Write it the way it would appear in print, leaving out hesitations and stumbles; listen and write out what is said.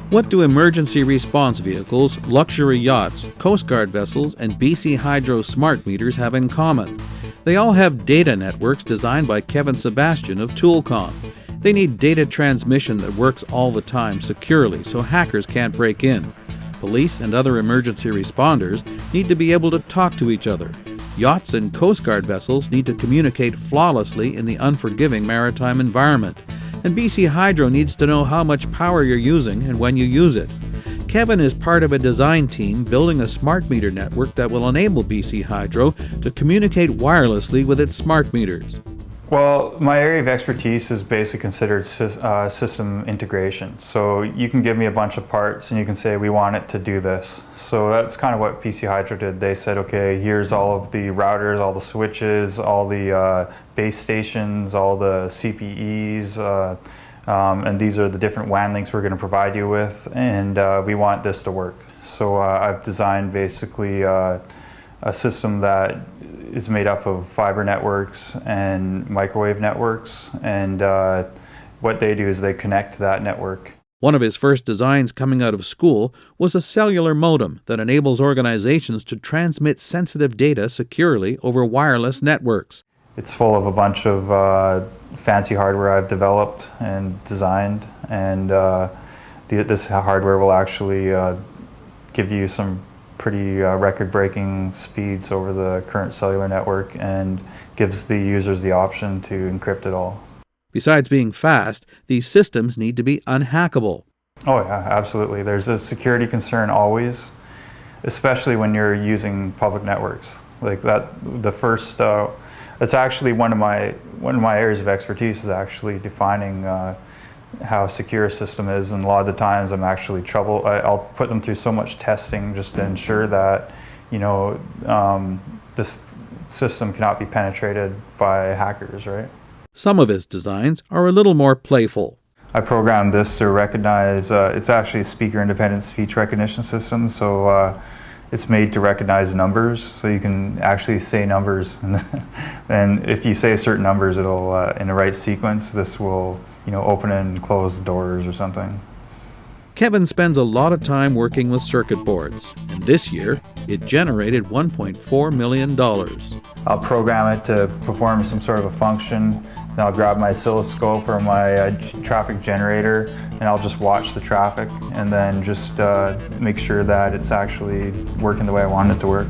What do emergency response vehicles, luxury yachts, Coast Guard vessels, and BC Hydro smart meters have in common? They all have data networks designed by Kevin Sebastian of Toolcomm. They need data transmission that works all the time securely so hackers can't break in. Police and other emergency responders need to be able to talk to each other. Yachts and Coast Guard vessels need to communicate flawlessly in the unforgiving maritime environment. And BC Hydro needs to know how much power you're using and when you use it. Kevin is part of a design team building a smart meter network that will enable BC Hydro to communicate wirelessly with its smart meters. Well, my area of expertise is basically considered system integration. So you can give me a bunch of parts and you can say, we want it to do this. So that's kind of what BC Hydro did. They said, okay, here's all of the routers, all the switches, all the base stations, all the CPEs, and these are the different WAN links we're going to provide you with, and we want this to work. So I've designed basically a system that is made up of fiber networks and microwave networks, and what they do is they connect to that network. One of his first designs coming out of school was a cellular modem that enables organizations to transmit sensitive data securely over wireless networks. It's full of a bunch of fancy hardware I've developed and designed, and this hardware will actually give you some pretty record-breaking speeds over the current cellular network and gives the users the option to encrypt it all. Besides being fast, these systems need to be unhackable. Oh yeah, absolutely. There's a security concern always, especially when you're using public networks. Like that, it's actually one of my areas of expertise is actually defining how secure a system is, and a lot of the times I'll put them through so much testing just to ensure that, you know, this system cannot be penetrated by hackers, right? Some of his designs are a little more playful. I programmed this to recognize, it's actually a speaker-independent speech recognition system, so it's made to recognize numbers, so you can actually say numbers, and if you say certain numbers, it'll, in the right sequence, this will, you know, open and close doors or something. Kevin spends a lot of time working with circuit boards, and this year it generated $1.4 million. I'll program it to perform some sort of a function, then I'll grab my oscilloscope or my traffic generator, and I'll just watch the traffic and then just make sure that it's actually working the way I want it to work.